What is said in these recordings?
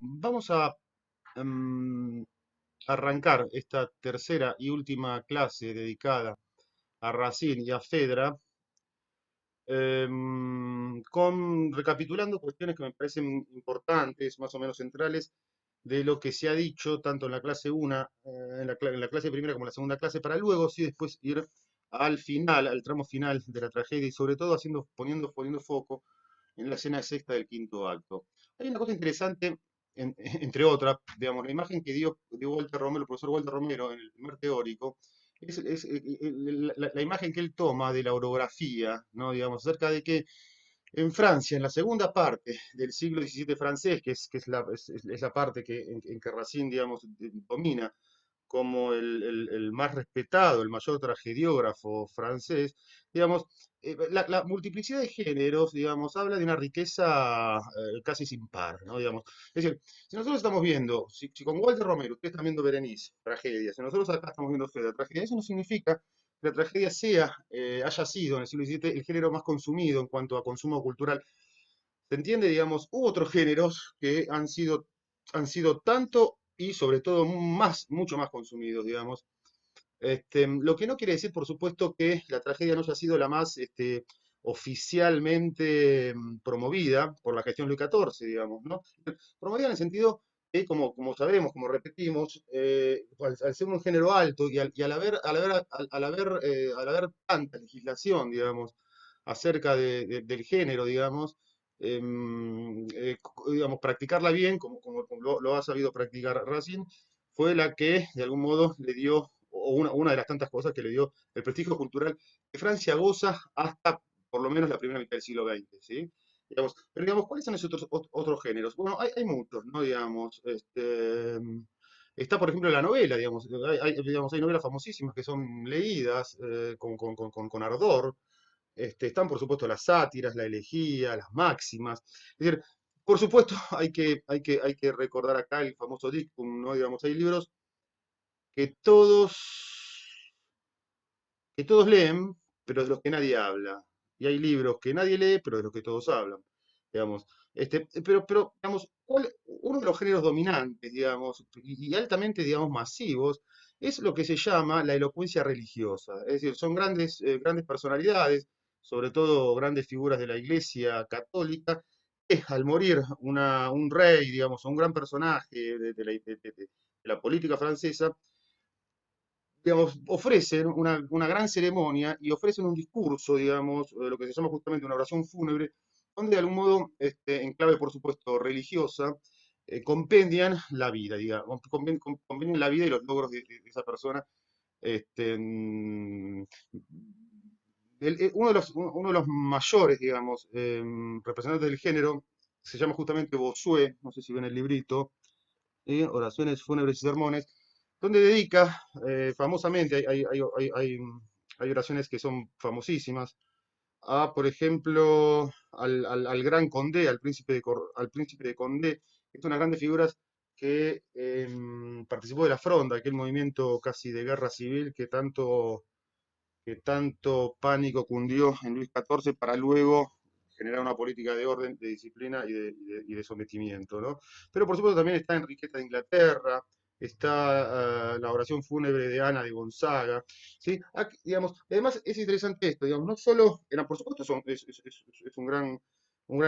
Vamos a em, arrancar esta tercera y última clase dedicada a Racine y a Fedra, recapitulando cuestiones que me parecen importantes, más o menos centrales, de lo que se ha dicho tanto en la clase 1, en la clase primera como en la segunda clase, para luego sí después ir al final, al tramo final de la tragedia y sobre todo poniendo foco en la escena sexta del quinto acto. Hay una cosa interesante, entre otras, digamos, la imagen que dio Walter Romero, el profesor Walter Romero, en el primer teórico, la imagen que él toma de la orografía, ¿no? Digamos, acerca de que en Francia, en la segunda parte del siglo XVII francés, que es la parte en que Racine, digamos, domina como el más respetado, el mayor tragediógrafo francés, digamos, la multiplicidad de géneros, digamos, habla de una riqueza casi sin par, ¿no? Digamos, es decir, si nosotros estamos viendo, si con Walter Romero ustedes están viendo Berenice, tragedia, si nosotros acá estamos viendo Feda, tragedia, eso no significa que la tragedia haya sido en el siglo XVII el género más consumido en cuanto a consumo cultural. ¿Se entiende? Digamos, hubo otros géneros que han sido tanto y sobre todo mucho más consumidos, digamos. Lo que no quiere decir, por supuesto, que la tragedia no haya sido la más oficialmente promovida por la gestión Luis XIV, digamos, ¿no? Promovida en el sentido que, como sabemos, como repetimos, al ser un género alto y al haber tanta legislación, digamos, acerca del género, digamos, digamos, practicarla bien, como lo ha sabido practicar Racine, fue la que de algún modo le dio, o una de las tantas cosas que le dio el prestigio cultural que Francia goza hasta por lo menos la primera mitad del siglo XX, ¿sí? Digamos, pero digamos, ¿cuáles son esos otros géneros? Bueno, hay muchos, ¿no? Digamos, está, por ejemplo, la novela, digamos, hay novelas famosísimas que son leídas con ardor. Están, por supuesto, las sátiras, la elegía, las máximas. Es decir, por supuesto, hay que recordar acá el famoso dictum, ¿no? Digamos, hay libros que todos, que todos leen, pero de los que nadie habla. Y hay libros que nadie lee, pero de los que todos hablan. Digamos, pero digamos, uno de los géneros dominantes, digamos, y altamente, digamos, masivos, es lo que se llama la elocuencia religiosa. Es decir, son grandes personalidades, sobre todo grandes figuras de la Iglesia católica, que al morir un rey, digamos, o un gran personaje de la política francesa, digamos, ofrecen una gran ceremonia y ofrecen un discurso, digamos, lo que se llama justamente una oración fúnebre, donde de algún modo, en clave, por supuesto, religiosa, compendian la vida, digamos, compendian la vida y los logros de esa persona. Este, mm, uno de los mayores, digamos, representantes del género se llama justamente Bossuet, no sé si ven el librito, Oraciones fúnebres y sermones, donde dedica famosamente, hay oraciones que son famosísimas, por ejemplo, al gran Condé, al príncipe de Condé, que es una de grandes figuras que participó de la Fronda, aquel movimiento casi de guerra civil que tanto pánico cundió en Luis XIV para luego generar una política de orden, de disciplina y de sometimiento, ¿no? Pero por supuesto también está Enriqueta de Inglaterra, está la oración fúnebre de Ana de Gonzaga, ¿sí? Digamos, además es interesante esto, digamos, no solo, por supuesto es un gran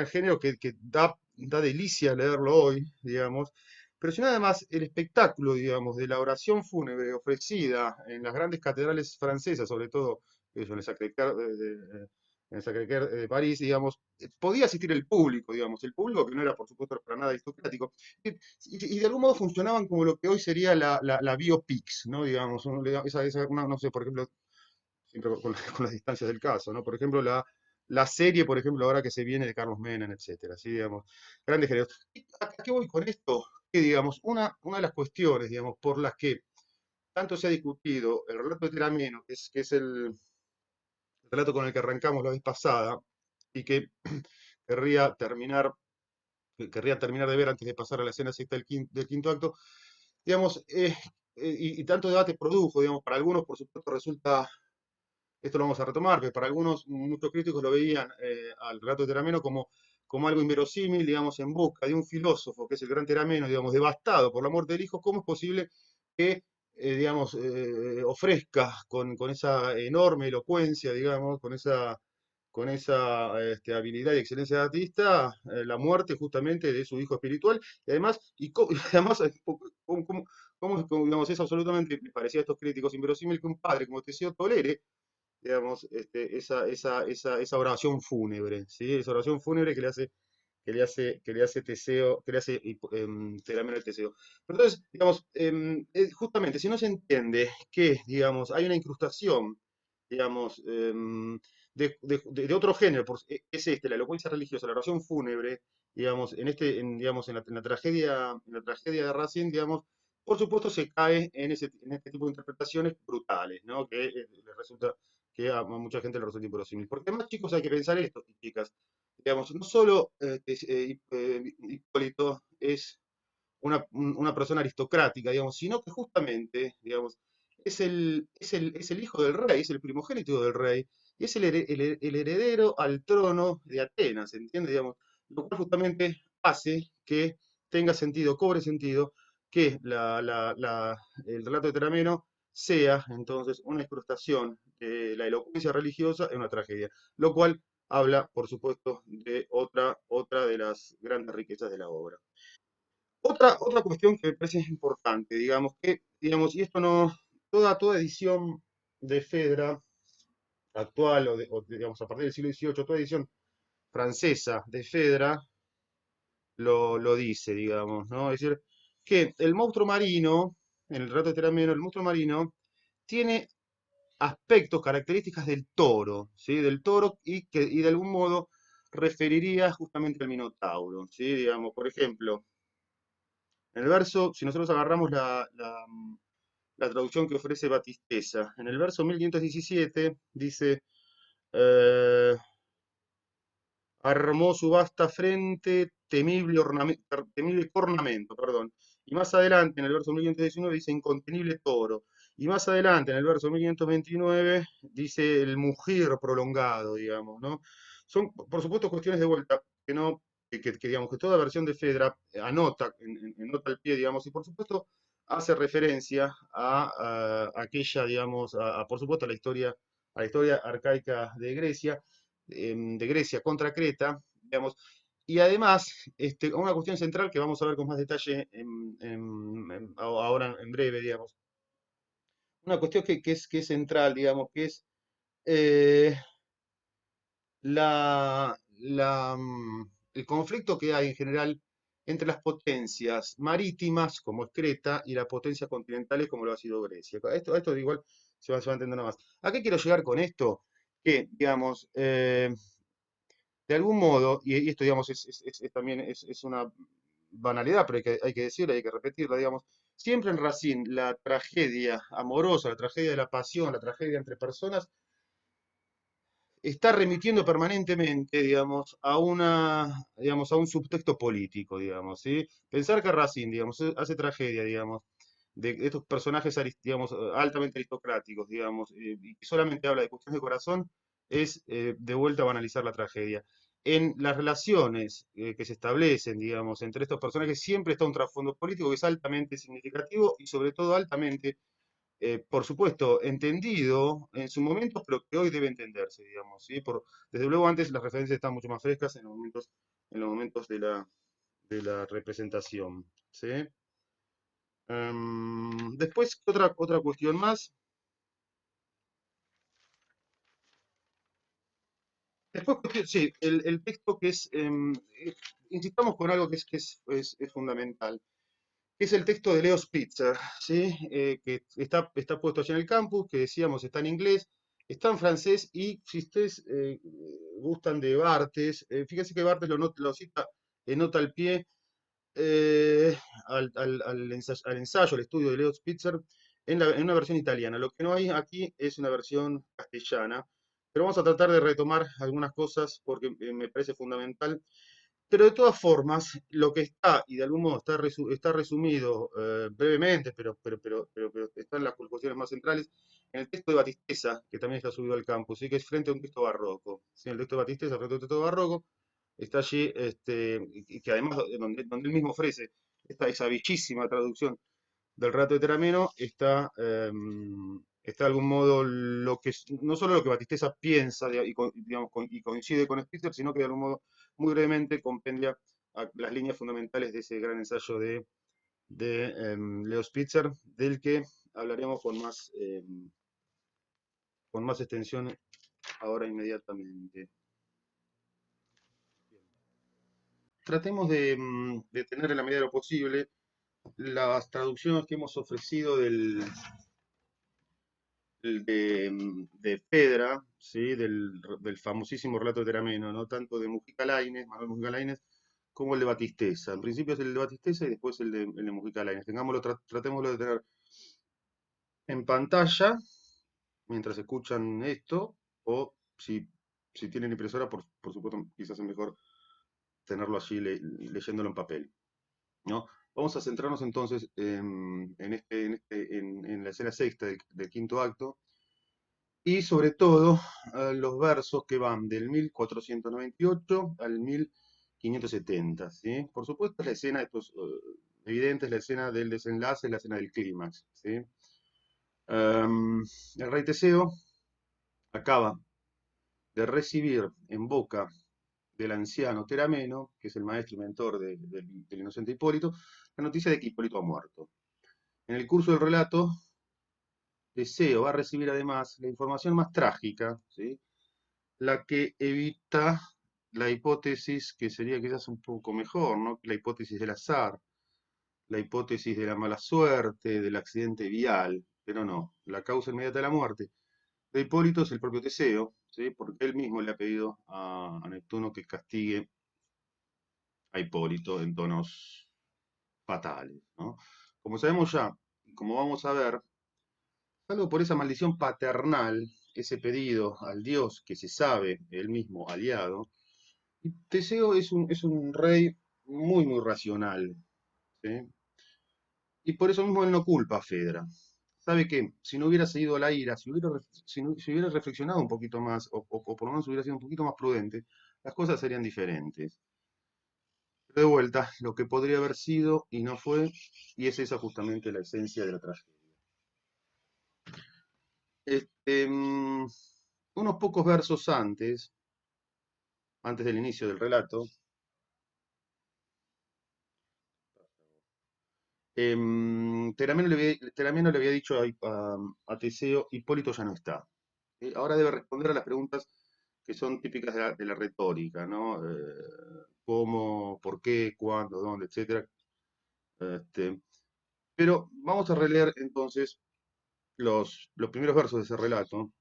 género que da delicia leerlo hoy, digamos, pero sino además el espectáculo, digamos, de la oración fúnebre ofrecida en las grandes catedrales francesas, sobre todo eso, en el Sacré-Cœur de París, digamos, podía asistir el público que no era, por supuesto, para nada aristocrático, y de algún modo funcionaban como lo que hoy sería la biopics, ¿no? Digamos, no sé, por ejemplo, siempre con las distancias del caso, ¿no? Por ejemplo, la serie, por ejemplo, ahora que se viene de Carlos Menem, etcétera, ¿sí? Digamos, grandes géneros. ¿A qué voy con esto? Que, digamos, una de las cuestiones, digamos, por las que tanto se ha discutido el relato de Terameno, que es el relato con el que arrancamos la vez pasada, y que querría terminar, querría terminar de ver antes de pasar a la escena sexta del quinto acto, digamos, y tanto debate produjo, digamos, para algunos, por supuesto, resulta. Esto lo vamos a retomar, pero para algunos, muchos críticos lo veían al relato de Terameno como algo inverosímil, digamos, en busca de un filósofo, que es el gran Terameno, digamos, devastado por la muerte del hijo, ¿cómo es posible que, digamos, ofrezca con esa enorme elocuencia, digamos, con esa habilidad y excelencia de artista, la muerte justamente de su hijo espiritual, y además, y además digamos, es absolutamente, me parecía a estos críticos inverosímil que un padre como Teseo tolere, digamos, esa oración fúnebre, ¿sí? Esa oración fúnebre que le hace Teseo, que le hace Terameno de Teseo. Pero entonces, digamos, justamente, si no se entiende que, digamos, hay una incrustación, digamos, de otro género, es la elocuencia religiosa, la oración fúnebre, digamos, digamos, en la tragedia de Racine, digamos, por supuesto se cae en este tipo de interpretaciones brutales, ¿no? Que le resulta, que a mucha gente le resulta inverosímil. Porque además, chicos, hay que pensar esto, y chicas, digamos, no solo Hipólito es una persona aristocrática, digamos, sino que justamente, digamos, es el hijo del rey, es el primogénito del rey, y es el heredero al trono de Atenas, ¿entiendes? Digamos, lo cual justamente hace que tenga sentido, cobre sentido, que el relato de Terameno sea entonces una incrustación de la elocuencia religiosa en una tragedia, lo cual habla, por supuesto, de otra de las grandes riquezas de la obra. Otra cuestión que me parece importante, digamos, digamos, y esto no, toda edición de Fedra actual, digamos, a partir del siglo XVIII, toda edición francesa de Fedra lo dice, digamos, ¿no? Es decir, que el monstruo marino, en el relato de Terameno, el monstruo marino tiene aspectos, características del toro, ¿sí? Del toro y de algún modo referiría justamente al Minotauro, ¿sí? Digamos, por ejemplo, en el verso, si nosotros agarramos la traducción que ofrece Batisteza, en el verso 1517 dice, eh, armó su vasta frente, temible cornamento, perdón. Y más adelante, en el verso 1519, dice incontenible toro. Y más adelante, en el verso 1529, dice el mugir prolongado, digamos, ¿no? Son, por supuesto, cuestiones de vuelta que no, digamos, que toda versión de Fedra anota, nota al pie, digamos, y por supuesto hace referencia a aquella, digamos, por supuesto, a la historia arcaica de Grecia contra Creta, digamos, y además una cuestión central que vamos a ver con más detalle ahora en breve, digamos, una cuestión que es central, digamos, que es eh, el conflicto que hay en general entre las potencias marítimas, como es Creta, y las potencias continentales, como lo ha sido Grecia. Esto igual se va a entender nada más. ¿A qué quiero llegar con esto? Que, digamos, de algún modo, y esto, digamos, también es una banalidad, pero hay que decirla, hay que repetirla, digamos, siempre en Racine la tragedia amorosa, la tragedia de la pasión, la tragedia entre personas, está remitiendo permanentemente, digamos, a un subtexto político, digamos, ¿sí? Pensar que Racine, digamos, hace tragedia, digamos, de estos personajes, digamos, altamente aristocráticos, digamos, y que solamente habla de cuestiones de corazón, es de vuelta a banalizar la tragedia. En las relaciones que se establecen, digamos, entre estos personajes siempre está un trasfondo político que es altamente significativo y sobre todo altamente por supuesto, entendido en su momento, pero que hoy debe entenderse, digamos, ¿sí? Desde luego antes las referencias están mucho más frescas en los momentos de la representación, ¿sí? Después, otra cuestión más. Después, sí, el texto que es, insistamos con algo que es fundamental, que es el texto de Leo Spitzer, ¿sí? Que está puesto allí en el campus, que decíamos está en inglés, está en francés, y si ustedes gustan de Barthes, fíjense que Barthes lo cita en nota al pie, al ensayo, al estudio de Leo Spitzer, en una versión italiana. Lo que no hay aquí es una versión castellana, pero vamos a tratar de retomar algunas cosas porque me parece fundamental. Pero de todas formas, lo que está, y de algún modo está resumido brevemente, pero están las cuestiones más centrales, en el texto de Batisteza, que también está subido al campus, ¿sí? Que es frente a un texto barroco. ¿Sí? El texto de Batisteza frente a un texto barroco, está allí, y que además donde él mismo ofrece esa bellísima traducción del relato de Terameno, está de algún modo no solo lo que Batisteza piensa digamos, y coincide con Spitzer, sino que de algún modo muy brevemente compendia las líneas fundamentales de ese gran ensayo de Leo Spitzer, del que hablaremos con más extensión ahora inmediatamente. Tratemos de tener en la medida de lo posible las traducciones que hemos ofrecido de Fedra, ¿sí? Del famosísimo relato de Terameno, ¿no? Tanto de Mujica Lainez, Manuel Mujica Lainez, como el de Batisteza. En principio es el de Batisteza y después el de Mujica Lainez. Tratémoslo de tener en pantalla mientras escuchan esto, o si tienen impresora, por supuesto, quizás es mejor tenerlo allí leyéndolo en papel, ¿no? Vamos a centrarnos entonces en la escena sexta del quinto acto, y sobre todo los versos que van del 1498 al 1570, ¿sí? Por supuesto, la escena, esto es evidente, es la escena del desenlace, la escena del clímax, ¿sí? El rey Teseo acaba de recibir en boca del anciano Terameno, que es el maestro y mentor del inocente Hipólito, la noticia de que Hipólito ha muerto. En el curso del relato, Teseo va a recibir además la información más trágica, ¿sí? La que evita la hipótesis que sería quizás un poco mejor, ¿no? La hipótesis del azar, la hipótesis de la mala suerte, del accidente vial, pero no, la causa inmediata de la muerte de Hipólito es el propio Teseo, ¿sí? Porque él mismo le ha pedido a Neptuno que castigue a Hipólito en tonos fatales, ¿no? Como sabemos ya, y como vamos a ver, salvo por esa maldición paternal, ese pedido al dios que se sabe él mismo aliado, y Teseo es un rey muy, muy racional, ¿sí? Y por eso mismo él no culpa a Fedra. Sabe que si no hubiera cedido a la ira, si hubiera reflexionado un poquito más, o por lo menos hubiera sido un poquito más prudente, las cosas serían diferentes. Pero de vuelta, lo que podría haber sido y no fue, y es esa justamente la esencia de la tragedia. Este, mm, Unos pocos versos antes del inicio del relato, Terameno le había dicho a Teseo: Hipólito ya no está. Ahora debe responder a las preguntas que son típicas de la retórica, ¿no? ¿Cómo, por qué, cuándo, dónde, etcétera? Este, pero vamos a releer entonces los primeros versos de ese relato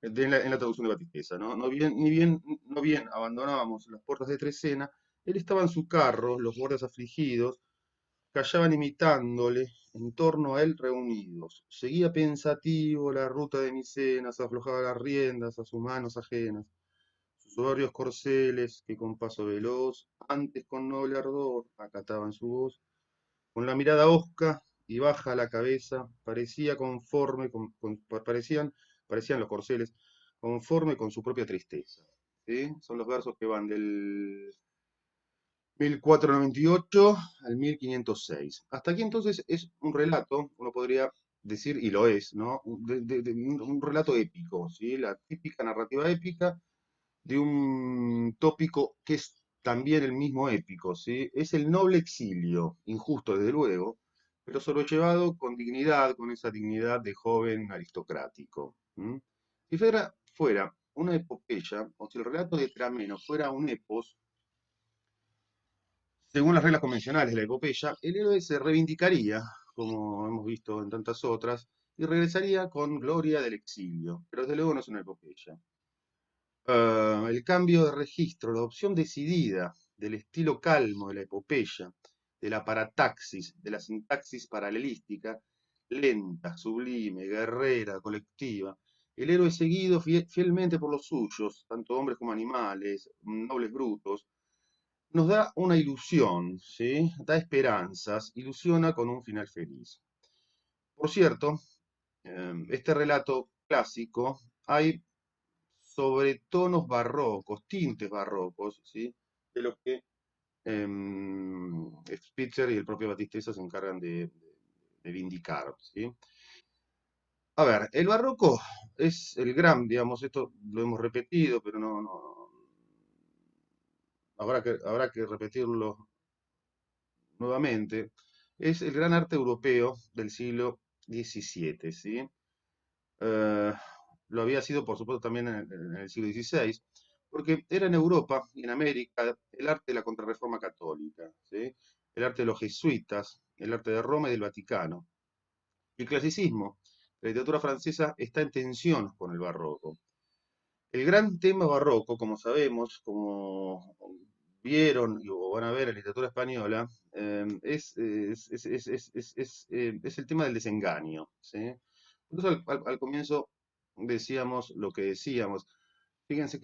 en la traducción de Batisteza, ¿no? No bien abandonábamos las puertas de Trecena, él estaba en su carro, los guardias afligidos callaban imitándole en torno a él reunidos. Seguía pensativo la ruta de Micenas, aflojaba las riendas a sus manos ajenas. Sus soberbios corceles, que con paso veloz, antes con noble ardor, acataban su voz, con la mirada hosca y baja la cabeza, parecía conforme, parecían los corceles, conforme con su propia tristeza. ¿Sí? Son los versos que van del 1498 al 1506. Hasta aquí entonces es un relato, uno podría decir, y lo es, ¿no? Un relato épico, ¿sí? La típica narrativa épica de un tópico que es también el mismo épico, ¿sí? Es el noble exilio, injusto desde luego, pero sobrellevado con dignidad, con esa dignidad de joven aristocrático. ¿M? Si fuera una epopeya, o si el relato de Terameno fuera un epos, según las reglas convencionales de la epopeya, el héroe se reivindicaría, como hemos visto en tantas otras, y regresaría con gloria del exilio, pero desde luego no es una epopeya. El cambio de registro, la opción decidida del estilo calmo de la epopeya, de la parataxis, de la sintaxis paralelística, lenta, sublime, guerrera, colectiva. El héroe seguido fielmente por los suyos, tanto hombres como animales, nobles brutos, nos da una ilusión, ¿sí? Da esperanzas, ilusiona con un final feliz. Por cierto, este relato clásico hay sobretonos barrocos, tintes barrocos, ¿sí? De los que Spitzer y el propio Battistessa se encargan de vindicar, ¿sí? A ver, el barroco es el gran, digamos, esto lo hemos repetido, pero habrá que repetirlo nuevamente. Es el gran arte europeo del siglo XVII, ¿sí? Eh, lo había sido, por supuesto, también en el siglo XVI, porque era en Europa y en América el arte de la Contrarreforma católica, ¿sí? El arte de los jesuitas, el arte de Roma y del Vaticano. El clasicismo, la literatura francesa está en tensión con el barroco. El gran tema barroco, como sabemos, como vieron o van a ver en literatura española, es el tema del desengaño, ¿sí? Entonces al comienzo decíamos lo que decíamos. Fíjense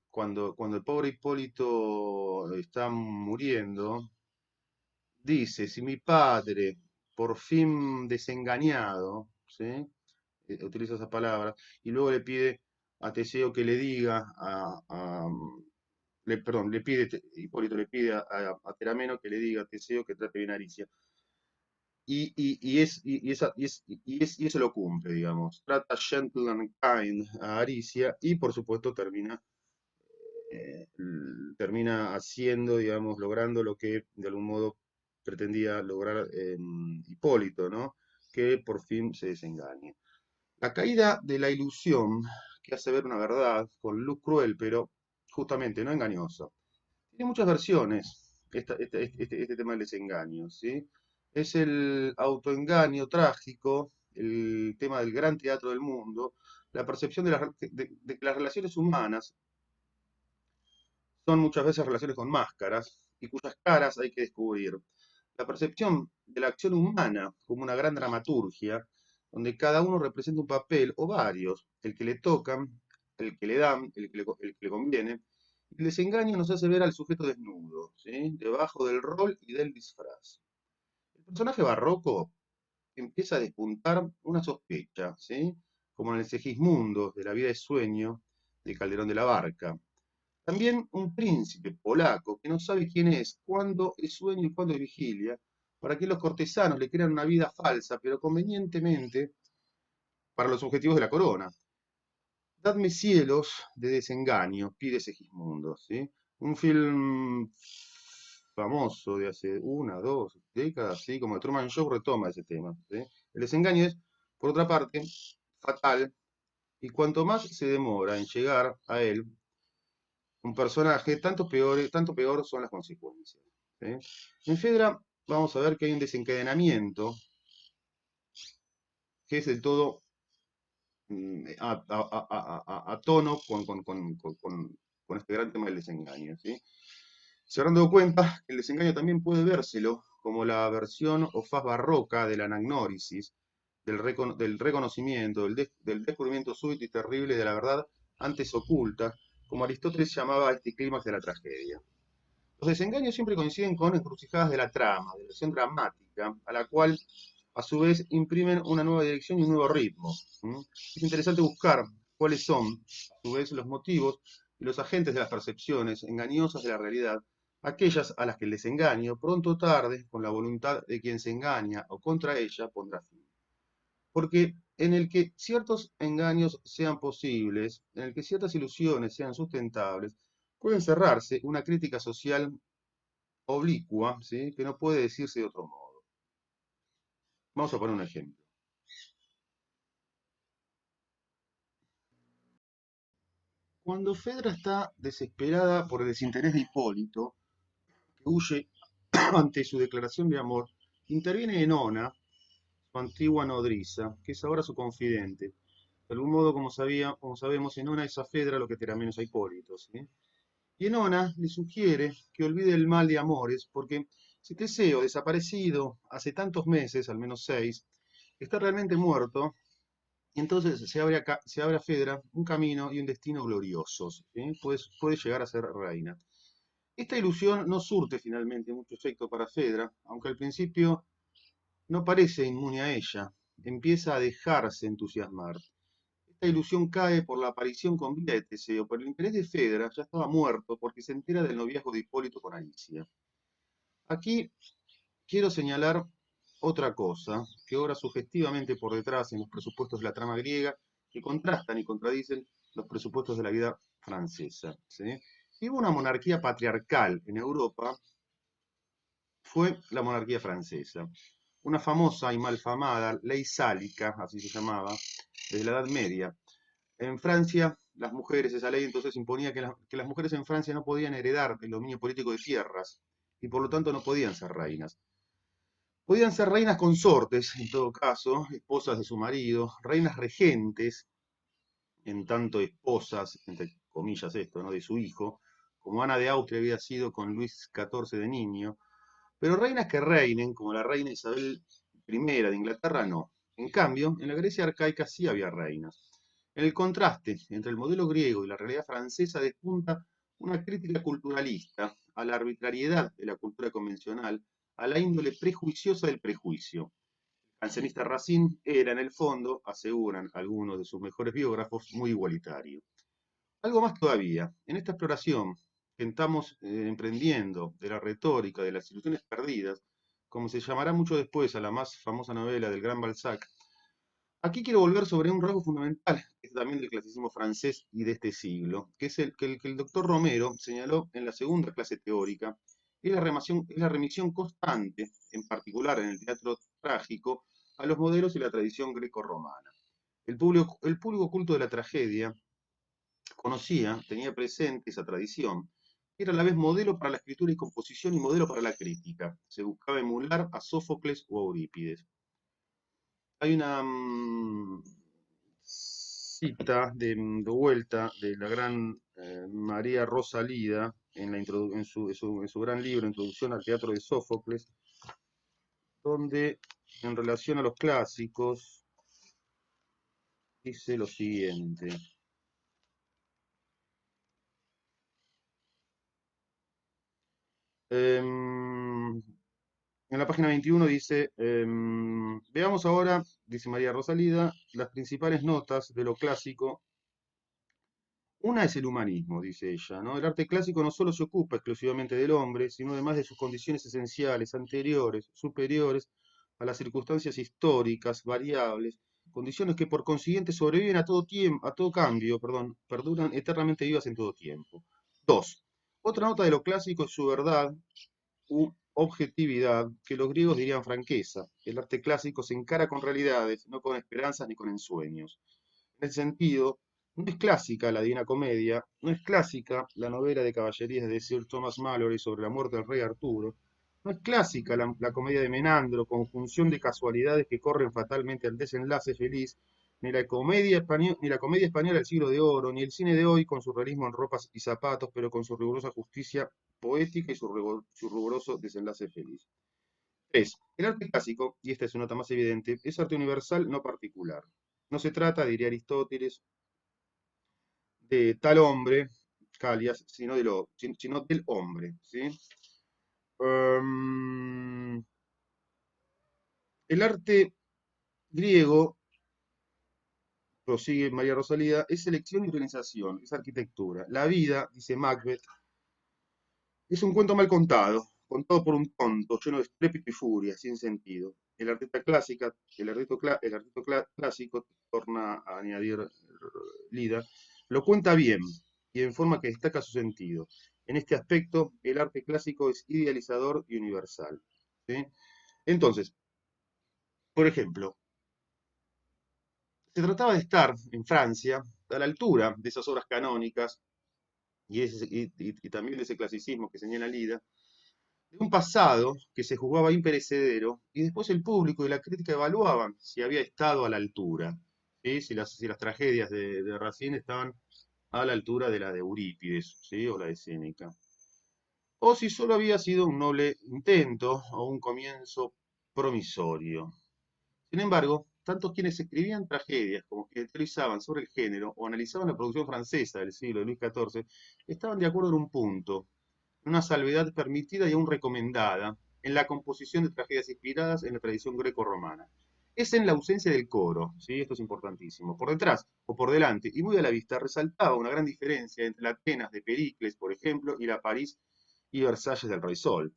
cuando el pobre Hipólito está muriendo, dice, si mi padre, por fin desengañado, ¿sí? Utiliza esa palabra, y luego le pide a Teseo que le diga perdón, Hipólito le pide a Terameno que le diga a Teseo que trate bien a Aricia. Y eso lo cumple, digamos. Trata gentle and kind a Aricia y por supuesto termina haciendo, digamos, logrando lo que de algún modo pretendía lograr Hipólito, ¿no? Que por fin se desengañe. La caída de la ilusión que hace ver una verdad con luz cruel, pero justamente no engañosa. Tiene muchas versiones este tema del desengaño, ¿sí? Es el autoengaño trágico, el tema del gran teatro del mundo, la percepción de que las relaciones humanas son muchas veces relaciones con máscaras y cuyas caras hay que descubrir. La percepción de la acción humana como una gran dramaturgia, donde cada uno representa un papel o varios, el que le tocan, el que le dan, el que le conviene. El desengaño nos hace ver al sujeto desnudo, ¿sí? Debajo del rol y del disfraz. El personaje barroco empieza a despuntar una sospecha, ¿sí? Como en el Segismundo de la vida de sueño de Calderón de la Barca. También un príncipe polaco que no sabe quién es, cuándo es sueño y cuándo es vigilia, para que los cortesanos le crean una vida falsa, pero convenientemente para los objetivos de la corona. Dadme cielos de desengaño, pide Segismundo, ¿sí? Un film famoso de hace una, dos décadas, ¿sí? Como el Truman Show retoma ese tema, ¿sí? El desengaño es, por otra parte, fatal, y cuanto más se demora en llegar a él, un personaje, tanto peor son las consecuencias, ¿sí? En Fedra vamos a ver que hay un desencadenamiento que es del todo a tono con este gran tema del desengaño, ¿sí? Se habrán dado cuenta que el desengaño también puede vérselo como la versión o faz barroca de la anagnórisis, del reconocimiento, del descubrimiento súbito y terrible de la verdad antes oculta, como Aristóteles llamaba a este clímax de la tragedia. Los desengaños siempre coinciden con encrucijadas de la trama, de la acción dramática, a la cual a su vez imprimen una nueva dirección y un nuevo ritmo. Es interesante buscar cuáles son, a su vez, los motivos y los agentes de las percepciones engañosas de la realidad, aquellas a las que el desengaño, pronto o tarde, con la voluntad de quien se engaña o contra ella, pondrá fin. Porque en el que ciertos engaños sean posibles, en el que ciertas ilusiones sean sustentables, puede encerrarse una crítica social oblicua, ¿sí? Que no puede decirse de otro modo. Vamos a poner un ejemplo. Cuando Fedra está desesperada por el desinterés de Hipólito, que huye ante su declaración de amor, interviene Enona, su antigua nodriza, que es ahora su confidente. De algún modo, como sabemos, Enona es a Fedra lo que Terameno es a Hipólito, ¿sí? Y Enona le sugiere que olvide el mal de amores, porque si Teseo, desaparecido hace tantos meses, al menos 6, está realmente muerto, y entonces se abre a Fedra un camino y un destino gloriosos, ¿sí? Puede llegar a ser reina. Esta ilusión no surte finalmente mucho efecto para Fedra, aunque al principio no parece inmune a ella, empieza a dejarse entusiasmar. esta ilusión cae por la aparición con vida de Teseo, pero el interés de Fedra ya estaba muerto porque se entera del noviazgo de Hipólito con Alicia. Aquí quiero señalar otra cosa que obra sugestivamente por detrás en los presupuestos de la trama griega que contrastan y contradicen los presupuestos de la vida francesa. ¿Sí? Si hubo una monarquía patriarcal en Europa, fue la monarquía francesa. Una famosa y malfamada ley sálica, así se llamaba, desde la Edad Media. En Francia, las mujeres, esa ley entonces imponía que las mujeres en Francia no podían heredar el dominio político de tierras y por lo tanto no podían ser reinas. Podían ser reinas consortes, en todo caso, esposas de su marido, reinas regentes, en tanto esposas, entre comillas esto, ¿no? De su hijo, como Ana de Austria había sido con Luis XIV de niño, pero reinas que reinen, como la reina Isabel I de Inglaterra, no. En cambio, en la Grecia arcaica sí había reinas. En el contraste entre el modelo griego y la realidad francesa despunta una crítica culturalista a la arbitrariedad de la cultura convencional, a la índole prejuiciosa del prejuicio. El jansenista Racine era, en el fondo, aseguran algunos de sus mejores biógrafos, muy igualitario. Algo más todavía, en esta exploración que estamos emprendiendo de la retórica de las ilusiones perdidas, como se llamará mucho después a la más famosa novela del gran Balzac, aquí quiero volver sobre un rasgo fundamental, que es también del clasicismo francés y de este siglo, que es el doctor Romero señaló en la segunda clase teórica, es la remisión constante, en particular en el teatro trágico, a los modelos y la tradición greco-romana. El público culto de la tragedia conocía, tenía presente esa tradición, era a la vez modelo para la escritura y composición y modelo para la crítica. Se buscaba emular a Sófocles o a Eurípides. Hay una cita de vuelta de la gran María Rosalida en su gran libro, Introducción al Teatro de Sófocles, donde en relación a los clásicos dice lo siguiente. En la página 21 dice, veamos ahora, dice María Rosalida, las principales notas de lo clásico. Una es el humanismo, dice ella, ¿no? El arte clásico no solo se ocupa exclusivamente del hombre, sino además de sus condiciones esenciales, anteriores, superiores a las circunstancias históricas, variables, condiciones que por consiguiente sobreviven a todo tiempo, a todo cambio, perdón, perduran eternamente vivas en todo tiempo. Dos, otra nota de lo clásico es su verdad u objetividad, que los griegos dirían franqueza. El arte clásico se encara con realidades, no con esperanzas ni con ensueños. En ese sentido, no es clásica la Divina Comedia, no es clásica la novela de caballerías de Sir Thomas Malory sobre la muerte del rey Arturo, no es clásica la comedia de Menandro, conjunción de casualidades que corren fatalmente al desenlace feliz, ni la comedia española del siglo de oro, ni el cine de hoy con su realismo en ropas y zapatos, pero con su rigurosa justicia poética y su riguroso desenlace feliz. 3. El arte clásico, y esta es una nota más evidente, es arte universal, no particular. No se trata, diría Aristóteles, de tal hombre, Calias, sino del hombre. ¿Sí? El arte griego, prosigue María Rosalía, es selección y organización, es arquitectura. La vida, dice Macbeth, es un cuento mal contado, contado por un tonto, lleno de estrépito y furia, sin sentido. El artista clásico, torna a añadir Lida, lo cuenta bien y en forma que destaca su sentido. En este aspecto, el arte clásico es idealizador y universal. ¿Sí? Entonces, por ejemplo, se trataba de estar en Francia a la altura de esas obras canónicas y también de ese clasicismo que señala Lida, de un pasado que se jugaba imperecedero y después el público y la crítica evaluaban si había estado a la altura, ¿sí? Si las tragedias de Racine estaban a la altura de la de Eurípides, ¿sí? O la de Séneca, o si solo había sido un noble intento o un comienzo promisorio. Sin embargo, tanto quienes escribían tragedias como quienes teorizaban sobre el género o analizaban la producción francesa del siglo de Luis XIV estaban de acuerdo en un punto, una salvedad permitida y aún recomendada en la composición de tragedias inspiradas en la tradición greco-romana. es en la ausencia del coro, ¿sí? Esto es importantísimo. Por detrás o por delante y muy a la vista resaltaba una gran diferencia entre la Atenas de Pericles, por ejemplo, y la París y Versalles del Rey Sol.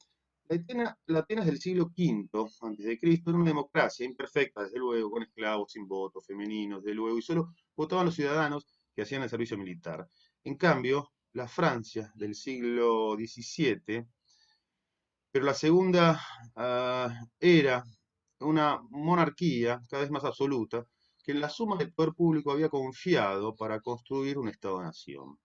La Atenas del siglo V a.C. era una democracia imperfecta, desde luego, con esclavos sin voto, femeninos, desde luego, y solo votaban los ciudadanos que hacían el servicio militar. En cambio, la Francia del siglo XVII, pero la segunda era una monarquía cada vez más absoluta, que en la suma del poder público había confiado para construir un Estado-nación.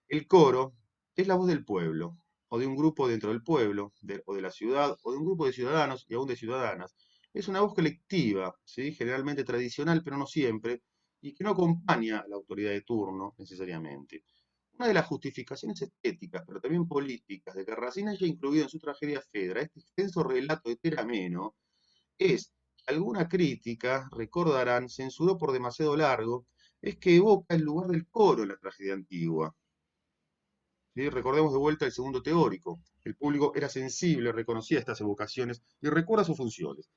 El coro es la voz del pueblo, o de un grupo dentro del pueblo, o de la ciudad, o de un grupo de ciudadanos y aún de ciudadanas. Es una voz colectiva, ¿sí? Generalmente tradicional, pero no siempre, y que no acompaña a la autoridad de turno necesariamente. Una de las justificaciones estéticas, pero también políticas, de que Racine haya incluido en su tragedia Fedra este extenso relato de Terameno es que alguna crítica, recordarán, censuró por demasiado largo, es que evoca el lugar del coro en la tragedia antigua. ¿Sí? Recordemos de vuelta el segundo teórico. El público era sensible, reconocía estas evocaciones y recuerda sus funciones.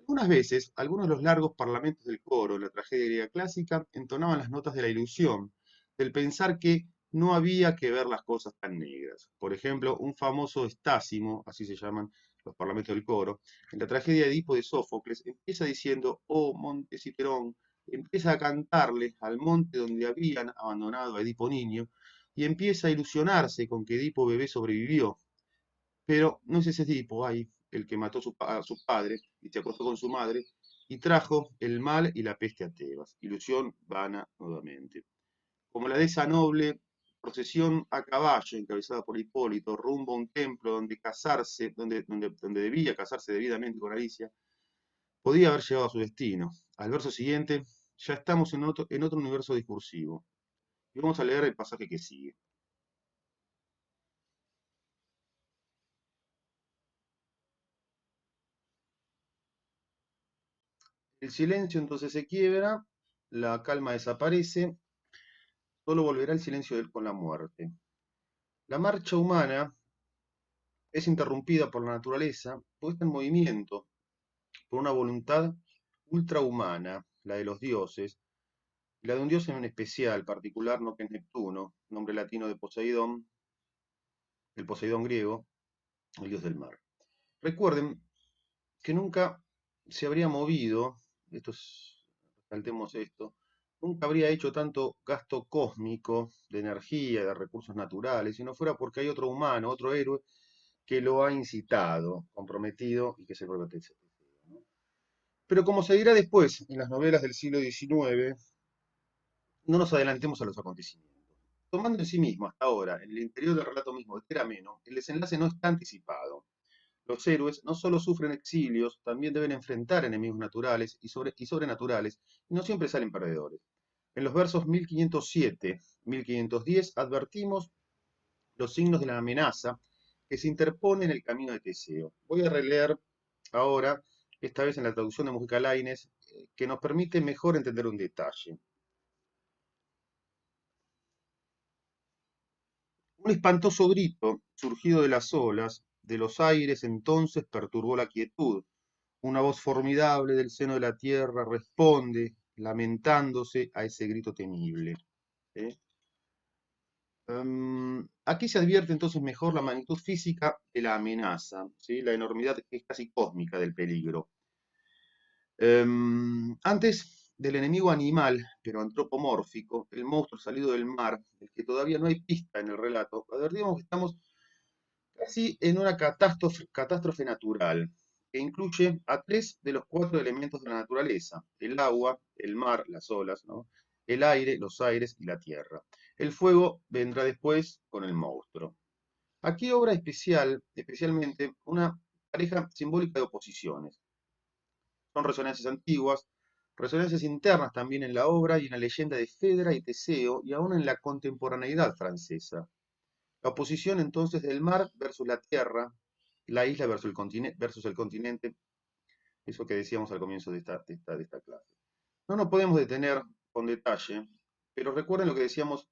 Algunas veces, algunos de los largos parlamentos del coro en la tragedia griega clásica entonaban las notas de la ilusión, del pensar que no había que ver las cosas tan negras. Por ejemplo, un famoso estásimo, así se llaman los parlamentos del coro, en la tragedia de Edipo de Sófocles, empieza diciendo, oh monte Citerón, empieza a cantarle al monte donde habían abandonado a Edipo niño, y empieza a ilusionarse con que Edipo bebé sobrevivió, pero no es ese tipo, hay el que mató a su padre y se acostó con su madre y trajo el mal y la peste a Tebas. Ilusión vana nuevamente. Como la de esa noble procesión a caballo encabezada por Hipólito rumbo a un templo donde casarse, donde debía casarse debidamente con Alicia, podía haber llegado a su destino. Al verso siguiente, ya estamos en otro universo discursivo. Y vamos a leer el pasaje que sigue. El silencio entonces se quiebra, la calma desaparece, solo volverá el silencio con la muerte. La marcha humana es interrumpida por la naturaleza, puesta en movimiento por una voluntad ultrahumana, la de los dioses, y la de un dios en especial, particular, no que es Neptuno, nombre latino de Poseidón, el Poseidón griego, el dios del mar. Recuerden que nunca se habría movido, saltemos esto, nunca habría hecho tanto gasto cósmico de energía, de recursos naturales, si no fuera porque hay otro humano, otro héroe, que lo ha incitado, comprometido y que se protege. ¿No? Pero como se dirá después en las novelas del siglo XIX, no nos adelantemos a los acontecimientos. Tomando en sí mismo, hasta ahora, en el interior del relato mismo de Terameno, el desenlace no está anticipado. Los héroes no solo sufren exilios, también deben enfrentar enemigos naturales y sobrenaturales, y no siempre salen perdedores. En los versos 1507-1510 advertimos los signos de la amenaza que se interpone en el camino de Teseo. Voy a releer ahora, esta vez en la traducción de Mujica Lainez, que nos permite mejor entender un detalle. Un espantoso grito, surgido de las olas, de los aires, entonces perturbó la quietud. Una voz formidable del seno de la tierra responde, lamentándose a ese grito temible. ¿Eh? Aquí se advierte entonces mejor la magnitud física de la amenaza, ¿sí? La enormidad que es casi cósmica del peligro. Antes del enemigo animal, pero antropomórfico, el monstruo salido del mar, del que todavía no hay pista en el relato, advertimos que estamos casi en una catástrofe natural, que incluye a tres de los cuatro elementos de la naturaleza: el agua, el mar, las olas, ¿no? El aire, los aires y la tierra. El fuego vendrá después con el monstruo. Aquí obra especialmente una pareja simbólica de oposiciones. Son resonancias antiguas, resonancias internas también en la obra y en la leyenda de Fedra y Teseo, y aún en la contemporaneidad francesa. La oposición entonces del mar versus la tierra, la isla versus el continente, eso que decíamos al comienzo de esta clase. No nos podemos detener con detalle, pero recuerden lo que decíamos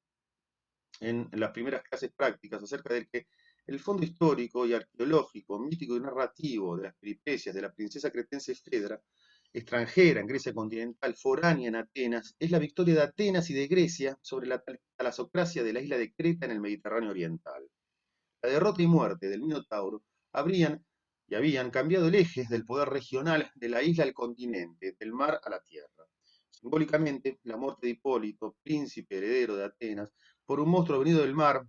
en las primeras clases prácticas acerca de que el fondo histórico y arqueológico, mítico y narrativo de las peripecias de la princesa cretense Fedra extranjera en Grecia continental, foránea en Atenas, es la victoria de Atenas y de Grecia sobre la talasocracia de la isla de Creta en el Mediterráneo oriental. La derrota y muerte del Minotauro habían cambiado el eje del poder regional de la isla al continente, del mar a la tierra. Simbólicamente, la muerte de Hipólito, príncipe heredero de Atenas, por un monstruo venido del mar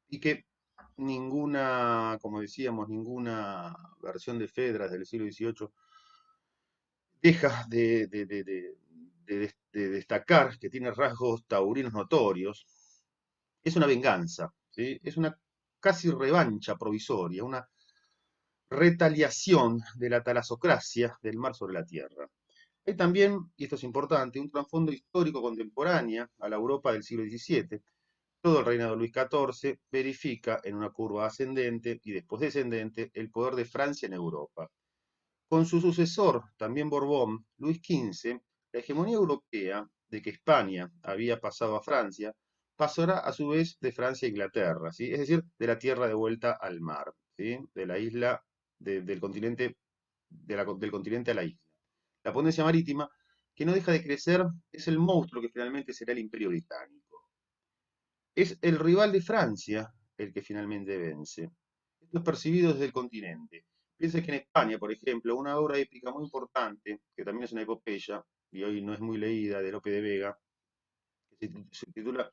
y que ninguna, como decíamos, ninguna versión de Fedras del siglo XVIII deja de destacar que tiene rasgos taurinos notorios. Es una venganza, ¿sí? Es una casi revancha provisoria, una retaliación de la talasocracia del mar sobre la tierra. Hay también, y esto es importante, un trasfondo histórico contemporáneo a la Europa del siglo XVII. Todo el reinado de Luis XIV verifica en una curva ascendente y después descendente el poder de Francia en Europa. Con su sucesor, también Borbón, Luis XV, la hegemonía europea de que España había pasado a Francia, pasará a su vez de Francia a Inglaterra, ¿sí? Es decir, de la tierra de vuelta al mar, ¿sí? De la isla, del continente, del continente a la isla. La potencia marítima, que no deja de crecer, es el monstruo que finalmente será el Imperio Británico. Es el rival de Francia el que finalmente vence. Esto es percibido desde el continente. Piensa que en España, por ejemplo, una obra épica muy importante, que también es una epopeya, y hoy no es muy leída, de Lope de Vega, que se titula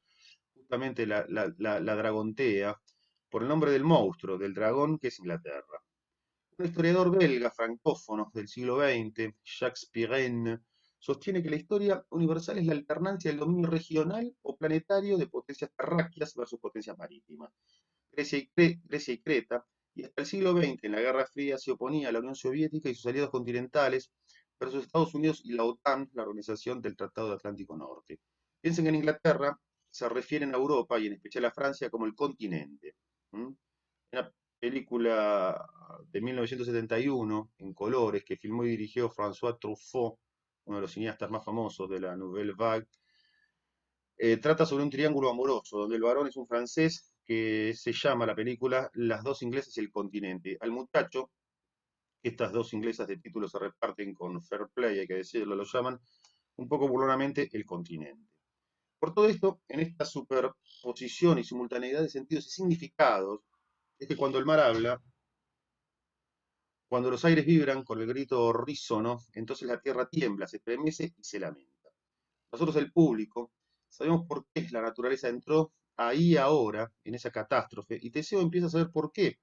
justamente la Dragontea, por el nombre del monstruo, del dragón que es Inglaterra. Un historiador belga francófono del siglo XX, Jacques Pirenne, sostiene que la historia universal es la alternancia del dominio regional o planetario de potencias terráqueas versus potencias marítimas. Grecia y Creta, y hasta el siglo XX en la Guerra Fría se oponía a la Unión Soviética y sus aliados continentales versus Estados Unidos y la OTAN, la Organización del Tratado de Atlántico Norte. Piensen que en Inglaterra se refieren a Europa y en especial a Francia como el continente. ¿Mm? Una película de 1971 en colores que filmó y dirigió François Truffaut, uno de los cineastas más famosos de la Nouvelle Vague, trata sobre un triángulo amoroso, donde el varón es un francés que se llama la película Las dos inglesas y el continente. Al muchacho, estas dos inglesas de título se reparten con fair play, hay que decirlo, lo llaman un poco burlonamente el continente. Por todo esto, en esta superposición y simultaneidad de sentidos y significados, es que cuando el mar habla, cuando los aires vibran con el grito horrísono, entonces la tierra tiembla, se estremece y se lamenta. Nosotros, el público, sabemos por qué la naturaleza entró ahí ahora, en esa catástrofe, y Teseo empieza a saber por qué.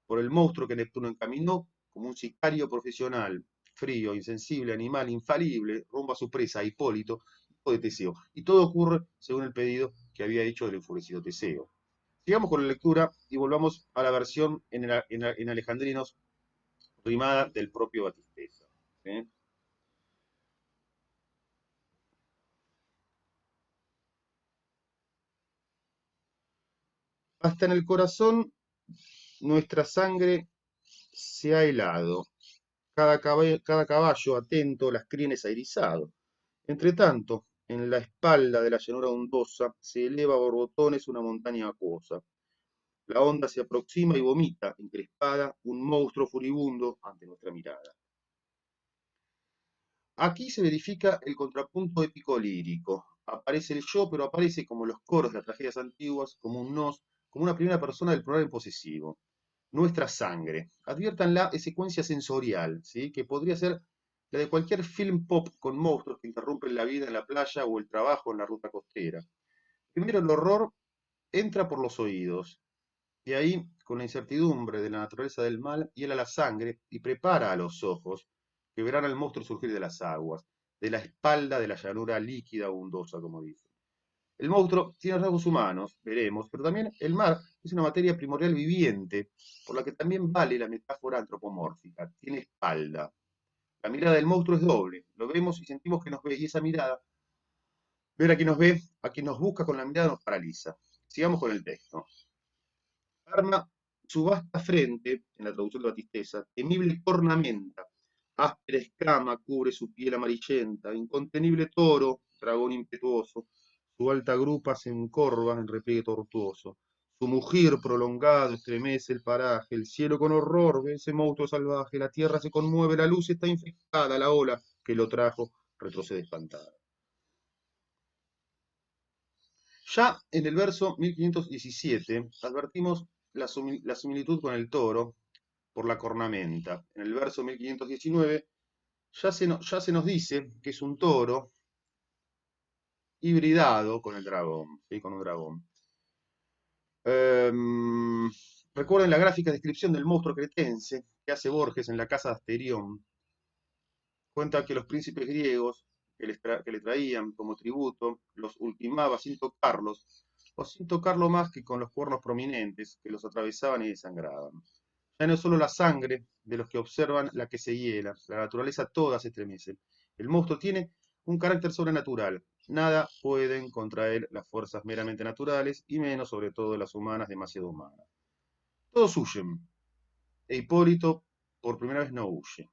Por el monstruo que Neptuno encaminó como un sicario profesional, frío, insensible, animal, infalible, rumbo a su presa, a Hipólito, hijo de Teseo. Y todo ocurre según el pedido que había hecho el enfurecido Teseo. Sigamos con la lectura y volvamos a la versión en alejandrinos rimada del propio Batisteza. ¿Sí? Hasta en el corazón nuestra sangre se ha helado, cada caballo atento las crines ha erizado. Entre tanto, en la espalda de la llanura ondosa se eleva a borbotones una montaña acuosa. La onda se aproxima y vomita, encrespada, un monstruo furibundo ante nuestra mirada. Aquí se verifica el contrapunto épico lírico. Aparece el yo, pero aparece como los coros de las tragedias antiguas, como un nos, como una primera persona del plural posesivo. Nuestra sangre. Adviértanla, es secuencia sensorial, ¿sí? Que podría ser la de cualquier film pop con monstruos que interrumpen la vida en la playa o el trabajo en la ruta costera. Primero el horror entra por los oídos, y ahí, con la incertidumbre de la naturaleza del mal, hiela la sangre y prepara a los ojos, que verán al monstruo surgir de las aguas, de la espalda de la llanura líquida abundosa, como dice. El monstruo tiene rasgos humanos, veremos, pero también el mar es una materia primordial viviente, por la que también vale la metáfora antropomórfica, tiene espalda. La mirada del monstruo es doble, lo vemos y sentimos que nos ve, y esa mirada, ver a quien nos ve, a quien nos busca con la mirada nos paraliza. Sigamos con el texto. Arma su vasta frente, en la traducción de Batisteza, temible cornamenta, áspera escama cubre su piel amarillenta, incontenible toro, dragón impetuoso, su alta grupa se encorva en repliegue tortuoso, Su mugir prolongado estremece el paraje, el cielo con horror ve ese monstruo salvaje, la tierra se conmueve, la luz está infectada, la ola que lo trajo retrocede espantada. Ya en el verso 1517 advertimos la similitud con el toro por la cornamenta. En el verso 1519 ya se nos dice que es un toro hibridado con el dragón, ¿sí? Con un dragón. Em, Recuerden la gráfica descripción del monstruo cretense que hace Borges en la casa de Asterión. Cuenta que los príncipes griegos que le traían como tributo los ultimaba sin tocarlos, o sin tocarlo más que con los cuernos prominentes que los atravesaban y desangraban. Ya no es solo la sangre de los que observan la que se hiela, la naturaleza toda se estremece. El monstruo tiene un carácter sobrenatural. Nada pueden contra él las fuerzas meramente naturales, y menos sobre todo las humanas demasiado humanas. Todos huyen, e Hipólito por primera vez no huye.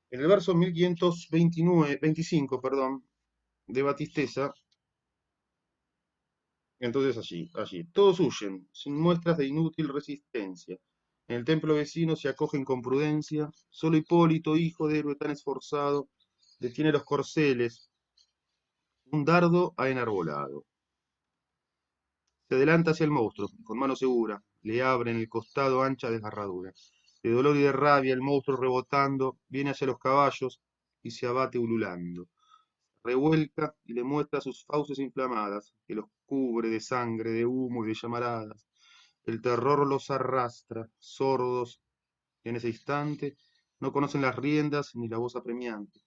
En el verso 1525, de Batisteza, entonces allí, todos huyen, sin muestras de inútil resistencia. En el templo vecino se acogen con prudencia, solo Hipólito, hijo de héroe tan esforzado, detiene los corceles, un dardo ha enarbolado. Se adelanta hacia el monstruo, con mano segura, le abre en el costado ancha desgarradura. De dolor y de rabia el monstruo rebotando, viene hacia los caballos y se abate ululando. Revuelca y le muestra sus fauces inflamadas, que los cubre de sangre, de humo y de llamaradas. El terror los arrastra, sordos en ese instante, no conocen las riendas ni la voz apremiante.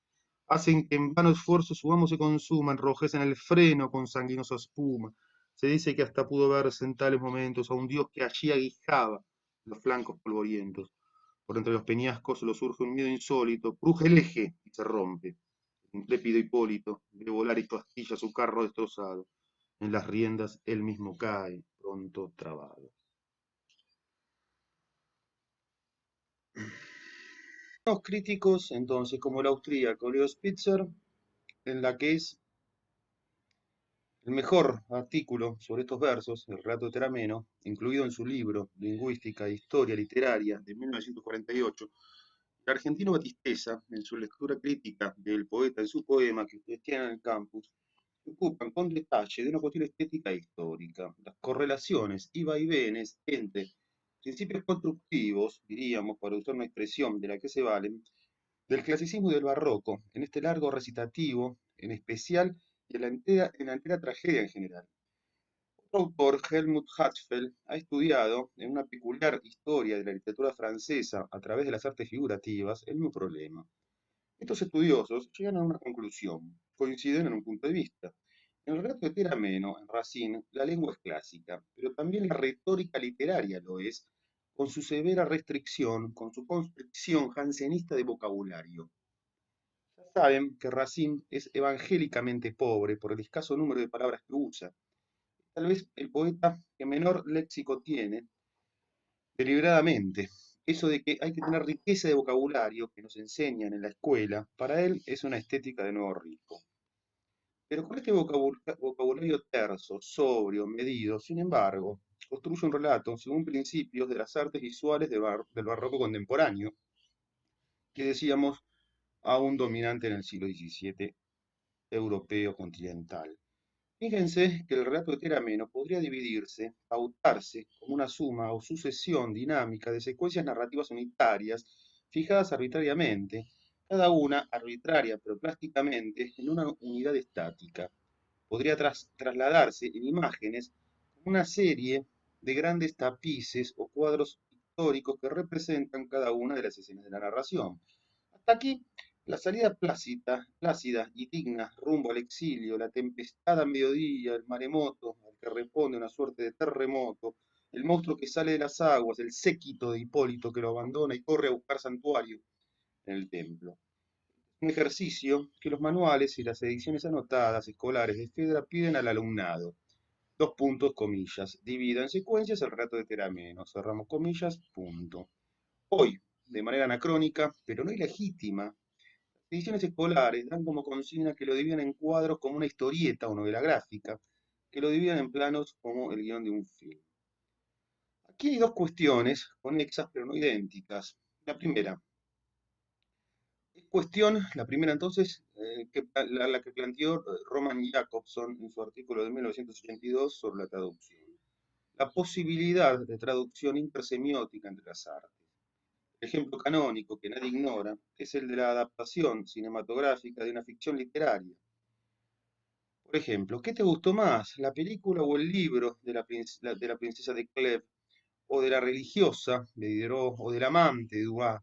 Hacen que en vano esfuerzo su amo se consuma, enrojecen el freno con sanguinosa espuma. Se dice que hasta pudo verse en tales momentos a un dios que allí aguijaba los flancos polvorientos. Por entre los peñascos lo surge un miedo insólito, cruje el eje y se rompe. El intrépido Hipólito ve volar y pastilla su carro destrozado. En las riendas él mismo cae, pronto trabado. Los críticos, entonces, como el austríaco Leo Spitzer, en la que es el mejor artículo sobre estos versos, el relato de Terameno, incluido en su libro Lingüística e Historia Literaria de 1948, el argentino Batisteza, en su lectura crítica del poeta en su poema que ustedes tienen en el campus, se ocupan con detalle de una cuestión estética e histórica, las correlaciones y vaivenes entre principios constructivos, diríamos, para usar una expresión de la que se valen, del clasicismo y del barroco, en este largo recitativo en especial y en la entera tragedia en general. Otro autor, Helmut Hatzfeld, ha estudiado en una peculiar historia de la literatura francesa a través de las artes figurativas el mismo problema. Estos estudiosos llegan a una conclusión, coinciden en un punto de vista. En el relato de Terameno, en Racine, la lengua es clásica, pero también la retórica literaria lo es, con su severa restricción, con su constricción jansenista de vocabulario. Ya saben que Racine es evangélicamente pobre por el escaso número de palabras que usa. Tal vez el poeta que menor léxico tiene, deliberadamente. Eso de que hay que tener riqueza de vocabulario que nos enseñan en la escuela, para él es una estética de nuevo rico. Pero con este vocabulario terso, sobrio, medido, sin embargo, construye un relato según principios de las artes visuales del barroco contemporáneo, que decíamos aún dominante en el siglo XVII europeo continental. Fíjense que el relato de Terameno podría dividirse, pautarse como una suma o sucesión dinámica de secuencias narrativas unitarias fijadas arbitrariamente, cada una arbitraria pero plásticamente en una unidad estática. Podría trasladarse en imágenes como una serie de grandes tapices o cuadros históricos que representan cada una de las escenas de la narración. Hasta aquí, la salida plácida y digna rumbo al exilio, la tempestad a mediodía, el maremoto, al que responde una suerte de terremoto, el monstruo que sale de las aguas, el séquito de Hipólito que lo abandona y corre a buscar santuario en el templo. Un ejercicio que los manuales y las ediciones anotadas escolares de Fedra piden al alumnado. Dos puntos, comillas. Divida en secuencias el relato de Terameno. Cerramos comillas, punto. Hoy, de manera anacrónica, pero no ilegítima, las ediciones escolares dan como consigna que lo dividan en cuadros como una historieta o novela gráfica, que lo dividan en planos como el guión de un film. Aquí hay dos cuestiones conexas pero no idénticas. La primera, la primera entonces, la que planteó Roman Jakobson en su artículo de 1982 sobre la traducción. La posibilidad de traducción intersemiótica entre las artes. El ejemplo canónico que nadie ignora es el de la adaptación cinematográfica de una ficción literaria. Por ejemplo, ¿qué te gustó más, la película o el libro de la princesa de Cleve, o de la religiosa de Diderot, o del amante de Dumas?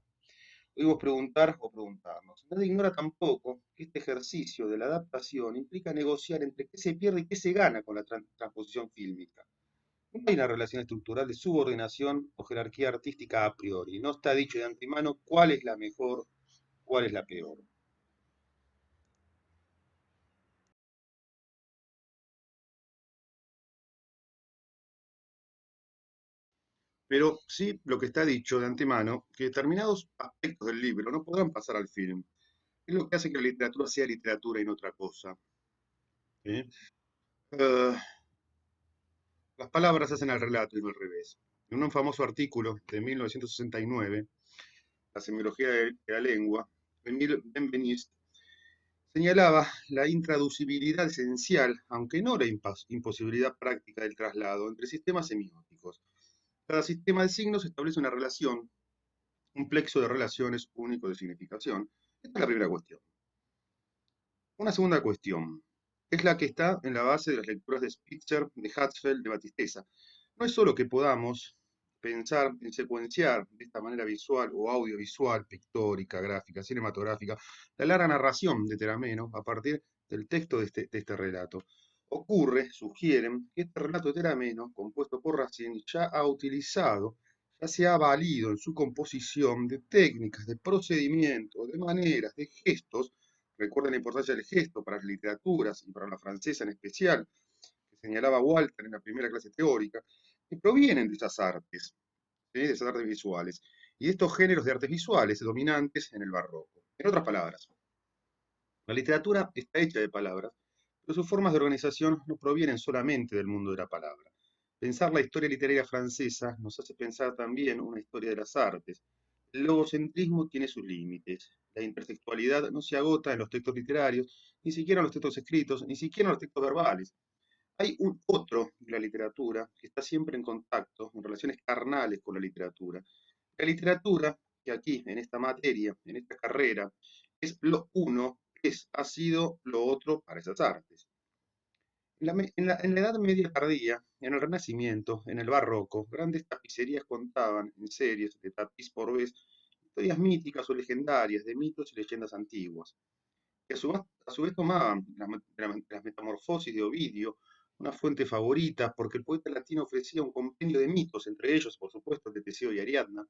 Podemos preguntar o preguntarnos. Nadie ignora tampoco que este ejercicio de la adaptación implica negociar entre qué se pierde y qué se gana con la transposición fílmica. No hay una relación estructural de subordinación o jerarquía artística a priori. No está dicho de antemano cuál es la mejor, cuál es la peor. Pero sí lo que está dicho de antemano, que determinados aspectos del libro no podrán pasar al film. Es lo que hace que la literatura sea literatura y no otra cosa. ¿Sí? Eh, las palabras hacen al relato y no al revés. En un famoso artículo de 1969, La semiología de la lengua, Emile Benveniste señalaba la intraducibilidad esencial, aunque no la imposibilidad práctica del traslado entre sistemas semióticos. Cada sistema de signos establece una relación, un plexo de relaciones único de significación. Esta es la primera cuestión. Una segunda cuestión es la que está en la base de las lecturas de Spitzer, de Hatzfeld, de Battistessa. No es solo que podamos pensar en secuenciar de esta manera visual o audiovisual, pictórica, gráfica, cinematográfica, la larga narración de Terameno a partir del texto de este relato. Ocurre, sugieren, que este relato de Terameno, compuesto por Racine, ya ha utilizado, ya se ha valido en su composición de técnicas, de procedimientos, de maneras, de gestos. Recuerden la importancia del gesto para las literaturas y para la francesa en especial, que señalaba Walter en la primera clase teórica, que provienen de esas artes, ¿sí? De esas artes visuales, y de estos géneros de artes visuales dominantes en el barroco. En otras palabras, la literatura está hecha de palabras, pero sus formas de organización no provienen solamente del mundo de la palabra. Pensar la historia literaria francesa nos hace pensar también una historia de las artes. El logocentrismo tiene sus límites. La intertextualidad no se agota en los textos literarios, ni siquiera en los textos escritos, ni siquiera en los textos verbales. Hay un otro de la literatura que está siempre en contacto, en relaciones carnales con la literatura. La literatura, que aquí, en esta materia, en esta carrera, es lo uno, ha sido lo otro para esas artes. En la Edad Media tardía, en el Renacimiento, en el Barroco, grandes tapicerías contaban en series de tapiz por vez historias míticas o legendarias de mitos y leyendas antiguas, que a su vez tomaban las metamorfosis de Ovidio, una fuente favorita, porque el poeta latino ofrecía un compendio de mitos, entre ellos, por supuesto, el de Teseo y Ariadna,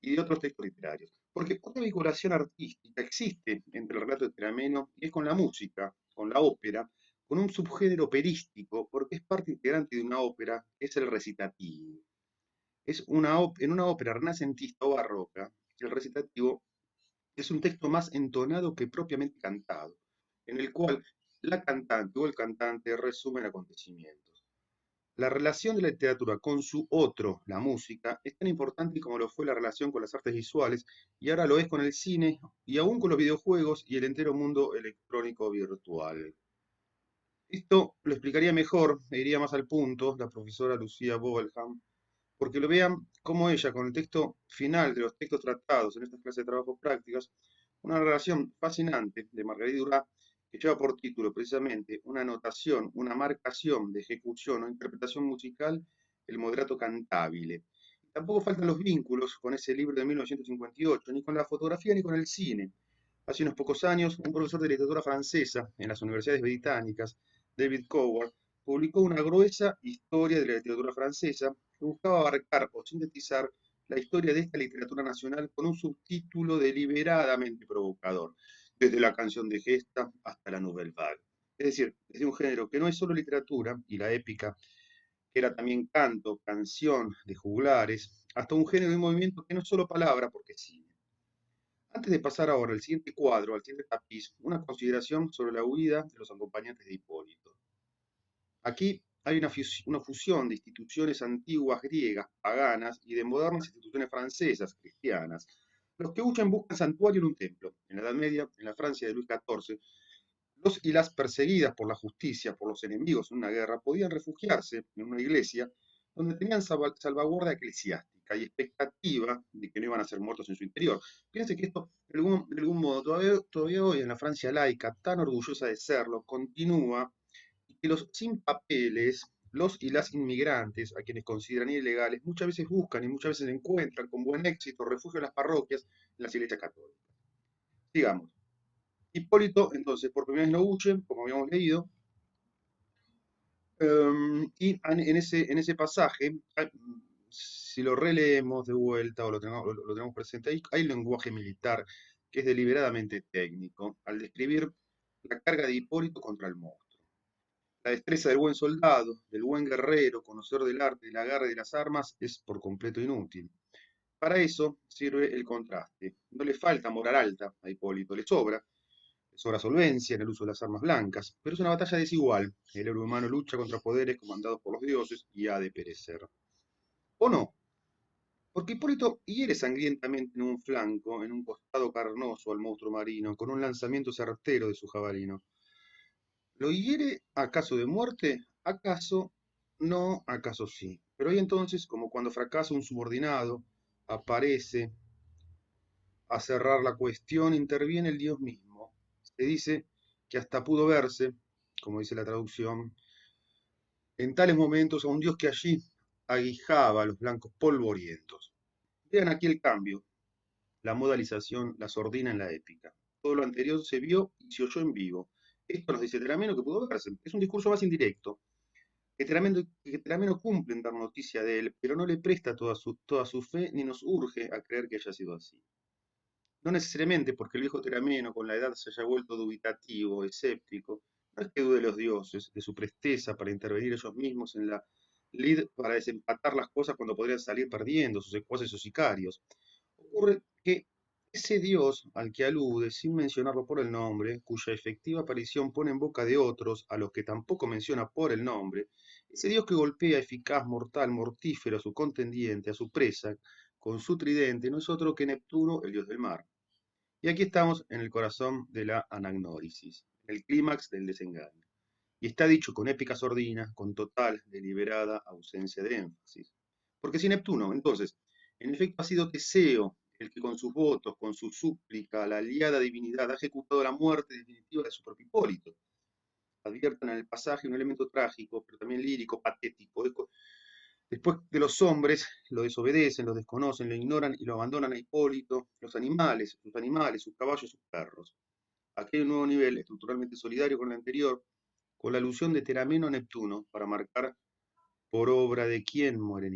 y de otros textos literarios. Porque otra vinculación artística existe entre el relato de Terameno y es con la música, con la ópera, con un subgénero operístico, porque es parte integrante de una ópera, que es el recitativo. En una ópera renacentista o barroca, el recitativo es un texto más entonado que propiamente cantado, en el cual la cantante o el cantante resume el acontecimiento. La relación de la literatura con su otro, la música, es tan importante como lo fue la relación con las artes visuales y ahora lo es con el cine y aún con los videojuegos y el entero mundo electrónico virtual. Esto lo explicaría mejor e iría más al punto la profesora Lucía Bogelham, porque lo vean como ella, con el texto final de los textos tratados en estas clases de trabajo prácticas, una relación fascinante de Marguerite Duras que lleva por título precisamente una anotación, una marcación de ejecución o interpretación musical, el moderato cantabile. Tampoco faltan los vínculos con ese libro de 1958, ni con la fotografía ni con el cine. Hace unos pocos años, un profesor de literatura francesa en las universidades británicas, David Coward, publicó una gruesa historia de la literatura francesa que buscaba abarcar o sintetizar la historia de esta literatura nacional con un subtítulo deliberadamente provocador, desde la canción de gesta hasta la nouvelle vague. Es decir, desde un género que no es solo literatura y la épica, que era también canto, canción de juglares, hasta un género y movimiento que no es solo palabra, porque es cine. Antes de pasar ahora al siguiente cuadro, al siguiente tapiz, una consideración sobre la huida de los acompañantes de Hipólito. Aquí hay una fusión de instituciones antiguas griegas, paganas, y de modernas instituciones francesas, cristianas. Los que huyen buscan santuario en un templo. En la Edad Media, en la Francia de Luis XIV, los y las perseguidas por la justicia, por los enemigos en una guerra, podían refugiarse en una iglesia donde tenían salvaguarda eclesiástica y expectativa de que no iban a ser muertos en su interior. Fíjense que esto, de algún modo, todavía hoy en la Francia laica, tan orgullosa de serlo, continúa, y que los sin papeles, los y las inmigrantes, a quienes consideran ilegales, muchas veces buscan y muchas veces encuentran con buen éxito refugio en las parroquias, en las iglesias católicas. Digamos, Hipólito, entonces, por primera vez no huye, como habíamos leído, y en ese pasaje, si lo releemos de vuelta o lo tenemos presente, hay un lenguaje militar que es deliberadamente técnico, al describir la carga de Hipólito contra el monstruo. La destreza del buen soldado, del buen guerrero, conocedor del arte, de la guerra y de las armas, es por completo inútil. Para eso sirve el contraste. No le falta moral alta a Hipólito, le sobra solvencia en el uso de las armas blancas, pero es una batalla desigual. El héroe humano lucha contra poderes comandados por los dioses y ha de perecer. ¿O no? Porque Hipólito hiere sangrientamente en un flanco, en un costado carnoso al monstruo marino, con un lanzamiento certero de su jabalino. ¿Lo hiere acaso de muerte? ¿Acaso no? ¿Acaso sí? Pero ahí entonces, como cuando fracasa un subordinado, aparece a cerrar la cuestión, interviene el Dios mismo. Se dice que hasta pudo verse, como dice la traducción, en tales momentos a un Dios que allí aguijaba a los blancos polvorientos. Vean aquí el cambio, la modalización, la sordina en la épica. Todo lo anterior se vio y se oyó en vivo. Esto nos dice Terameno que pudo verse. Es un discurso más indirecto. Que Terameno cumple en dar noticia de él, pero no le presta toda su fe ni nos urge a creer que haya sido así. No necesariamente porque el viejo Terameno con la edad se haya vuelto dubitativo, escéptico, no es que dude de los dioses, de su presteza para intervenir ellos mismos en la lid para desempatar las cosas cuando podrían salir perdiendo sus secuaces o sicarios. Ocurre que ese Dios al que alude, sin mencionarlo por el nombre, cuya efectiva aparición pone en boca de otros, a los que tampoco menciona por el nombre, ese Dios que golpea eficaz, mortal, mortífero a su contendiente, a su presa, con su tridente, no es otro que Neptuno, el dios del mar. Y aquí estamos en el corazón de la anagnórisis, el clímax del desengaño. Y está dicho con épica sordina, con total, deliberada ausencia de énfasis. Porque si Neptuno, entonces, en efecto ha sido Teseo el que con sus votos, con su súplica, la aliada divinidad ha ejecutado la muerte definitiva de su propio Hipólito. Adviertan en el pasaje un elemento trágico, pero también lírico, patético. Después de los hombres lo desobedecen, lo desconocen, lo ignoran y lo abandonan a Hipólito, los animales, sus caballos, sus perros. Aquí hay un nuevo nivel estructuralmente solidario con el anterior, con la alusión de Terameno a Neptuno, para marcar por obra de quién muere